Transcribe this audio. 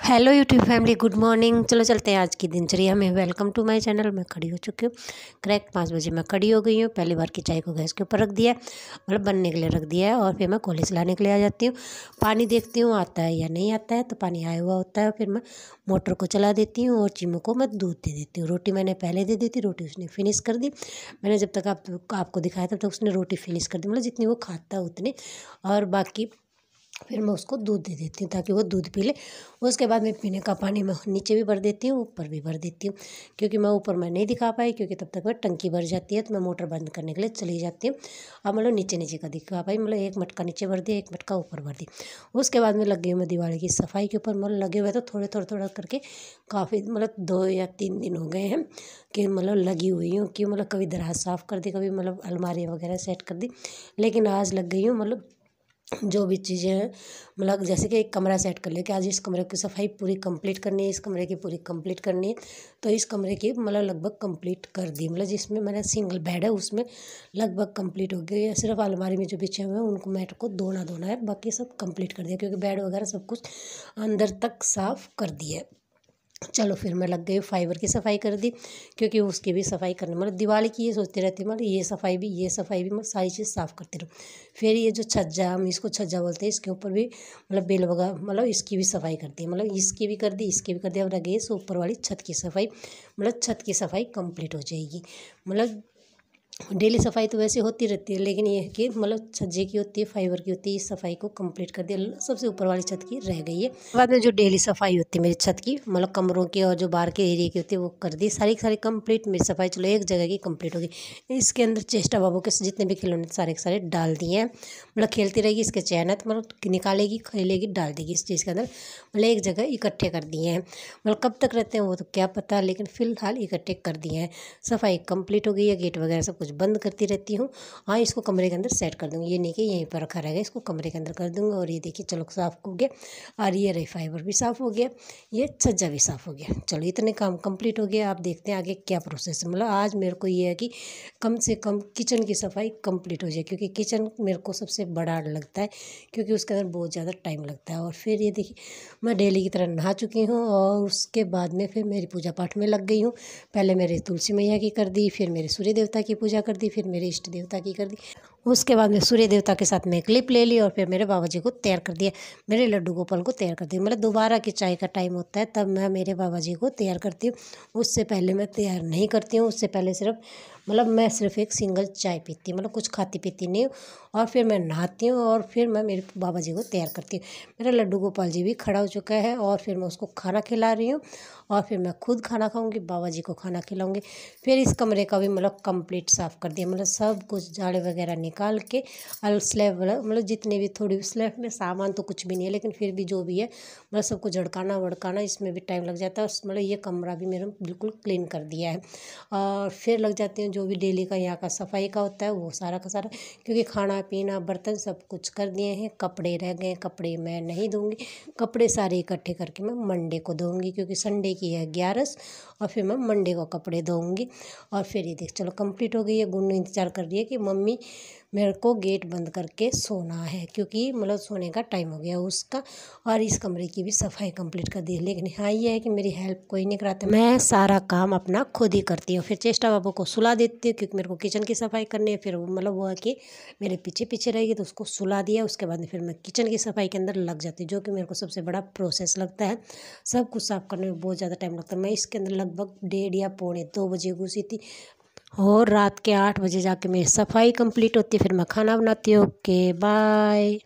Hello YouTube family, good morning. चलो चलते हैं आज की दिनचर्या में। Welcome to my channel. मैं खड़ी हो चुकी हूँ, करेक्ट 5 बजे मैं खड़ी हो गई हूँ। पहली बार की चाय को गैस के ऊपर रख दिया है, मतलब बनने के लिए रख दिया है। और फिर मैं कॉलेज लाने के लिए आ जाती हूँ। पानी देखती हूँ आता है या नहीं आता है, तो पानी आया हुआ होता है। फिर मैं मोटर को चला देती हूँ और चिमू को मैं दूध दे देती हूँ। रोटी मैंने पहले दे दी थी, रोटी उसने फिनिश कर दी। मैंने जब तक आपको दिखाया तब तक उसने रोटी फिनिश कर दी, मतलब जितनी वो खाता है उतनी। और बाकी फिर मैं उसको दूध दे देती हूँ ताकि वो दूध पी ले। उसके बाद मैं पीने का पानी मैं नीचे भी भर देती हूँ, ऊपर भी भर देती हूँ। क्योंकि मैं ऊपर मैं नहीं दिखा पाई, क्योंकि तब तक मैं टंकी भर जाती है, तो मैं मोटर बंद करने के लिए चली जाती हूँ। अब मतलब नीचे नीचे का दिखा पाई, मतलब एक मटका नीचे भर दिया, एक मटका ऊपर भर दी। उसके बाद में लग गई मैं दिवाली की सफाई के ऊपर। मतलब लगे हुए तो थोड़ा करके काफ़ी, मतलब 2 या 3 दिन हो गए हैं कि मतलब लगी हुई हूँ। कि मतलब कभी दराज साफ़ कर दी, कभी मतलब अलमारी वगैरह सेट कर दी। लेकिन आज लग गई हूँ, मतलब जो भी चीज़ें हैं, मतलब जैसे कि एक कमरा सेट कर लिया कि आज इस कमरे की सफाई पूरी कंप्लीट करनी है, इस कमरे की पूरी कंप्लीट करनी है। तो इस कमरे की मतलब लगभग कंप्लीट कर दी। मतलब जिसमें मेरा सिंगल बेड है उसमें लगभग कंप्लीट हो गई है। सिर्फ अलमारी में जो बिछे हुए हैं उनको मैट को धोना है, बाकी सब कंप्लीट कर दिया। क्योंकि बेड वगैरह सब कुछ अंदर तक साफ़ कर दिया है। चलो फिर मैं लग गई फाइबर की सफाई कर दी, क्योंकि उसकी भी सफाई करनी, मतलब दिवाली की ये सोचती रहती हूँ, मतलब ये सफाई भी मैं सारी चीज़ साफ़ करती रहूँ। फिर ये जो छज्जा, हम इसको छज्जा बोलते हैं, इसके ऊपर भी मतलब बेल वगैरह, मतलब इसकी भी सफाई करती है। मतलब इसकी भी कर दी, इसकी भी कर दी। अब रह गई ऊपर वाली छत की सफाई। मतलब छत की सफाई कंप्लीट हो जाएगी। मतलब डेली सफाई तो वैसे होती रहती है, लेकिन ये है कि मतलब छज्जे की होती है, फाइबर की होती है। इस सफाई को कंप्लीट कर दिया। सबसे ऊपर वाली छत की रह गई है। बाद में जो डेली सफाई होती है मेरी छत की, मतलब कमरों की और जो बाहर के एरिया की होती है, वो कर दी सारी की सारी कंप्लीट मेरी सफाई। चलो एक जगह की कंप्लीट होगी। इसके अंदर चेष्टा बाबू के जितने भी खिलौने सारे के सारे डाल दिए हैं। मतलब खेलती रहेगी, इसके चैन है तो मतलब निकालेगी, खेलेगी, डाल देगी इस चीज़ के अंदर। मतलब एक जगह इकट्ठे कर दिए हैं। मतलब कब तक रहते हैं वो तो क्या पता, लेकिन फ़िलहाल इकट्ठे कर दिए हैं। सफाई कंप्लीट हो गई है, गेट वगैरह सब कुछ बंद करती रहती हूँ। हाँ, इसको कमरे के अंदर सेट कर दूँगी, ये नहीं कि यहीं पर रखा रहेगा, इसको कमरे के अंदर कर दूँगी। और ये देखिए चलो साफ़ हो गया। और ये रही फाइबर भी साफ़ हो गया, ये छज्जा भी साफ़ हो गया। चलो इतने काम कंप्लीट हो गया। आप देखते हैं आगे क्या प्रोसेस है। मतलब आज मेरे को ये है कि कम से कम किचन की सफाई कंप्लीट हो जाए, क्योंकि किचन मेरे को सबसे बड़ा लगता है, क्योंकि उसके अंदर बहुत ज़्यादा टाइम लगता है। और फिर ये देखिए मैं डेली की तरह नहा चुकी हूँ, और उसके बाद में फिर मेरी पूजा पाठ में लग गई हूँ। पहले मेरे तुलसी मैया की कर दी, फिर मेरे सूर्य देवता की पूजा कर दी, फिर मेरे इष्ट देवता की कर दी। उसके बाद में सूर्य देवता के साथ में क्लिप ले ली, और फिर मेरे बाबा जी को तैयार कर दिया। मेरे लड्डू गोपाल को तैयार कर दिया। मतलब दोबारा की चाय का टाइम होता है तब मैं मेरे बाबा जी को तैयार करती हूँ। उससे पहले मैं तैयार नहीं करती हूँ। उससे पहले सिर्फ मतलब मैं सिर्फ एक सिंगल चाय पीती हूँ, मतलब कुछ खाती पीती नहीं हूँ। और फिर मैं नहाती हूँ, और फिर मैं मेरे बाबा जी को तैयार करती हूँ। मेरा लड्डू गोपाल जी भी खड़ा हो चुका है, और फिर मैं उसको खाना खिला रही हूँ। और फिर मैं खुद खाना खाऊंगी, बाबा जी को खाना खिलाऊंगी। फिर इस कमरे का भी मतलब कंप्लीट साफ़ कर दिया। मतलब सब कुछ झाड़े वगैरह निकाल के स्लैब, मतलब जितने भी थोड़ी स्लैब में सामान तो कुछ भी नहीं है, लेकिन फिर भी जो भी है मतलब सबको झड़काना वड़काना, इसमें भी टाइम लग जाता है। मतलब ये कमरा भी मेरा बिल्कुल क्लीन कर दिया है। और फिर लग जाते हैं जो भी डेली का यहाँ का सफाई का होता है वो सारा का सारा, क्योंकि खाना पीना बर्तन सब कुछ कर दिए हैं। कपड़े रह गए, कपड़े मैं नहीं धोंगी। कपड़े सारे इकट्ठे करके मैं मंडे को धोऊंगी, क्योंकि संडे की है 11। और फिर मैं मंडे को कपड़े धोऊंगी। और फिर ये देख चलो कंप्लीट हो गई है। गुन्नू इंतज़ार कर रही है कि मम्मी मेरे को गेट बंद करके सोना है, क्योंकि मतलब सोने का टाइम हो गया उसका। और इस कमरे की भी सफाई कंप्लीट कर दी है। लेकिन हाँ ये है कि मेरी हेल्प कोई नहीं कराता, मैं सारा काम अपना खुद ही करती हूँ। फिर चेष्टा बाबू को सुला देती हूँ, क्योंकि मेरे को किचन की सफाई करनी है। फिर मतलब वो है कि मेरे पीछे पीछे रहेगी, तो उसको सुला दिया। उसके बाद में फिर मैं किचन की सफाई के अंदर लग जाती हूँ, जो कि मेरे को सबसे बड़ा प्रोसेस लगता है। सब कुछ साफ़ करने में बहुत ज़्यादा टाइम लगता है। मैं इसके अंदर लगभग 1:30 या 1:45 बजे घुसी थी, और रात के 8 बजे जाके मेरी सफाई कंप्लीट होती है। फिर मैं खाना बनाती हूँ। Okay bye.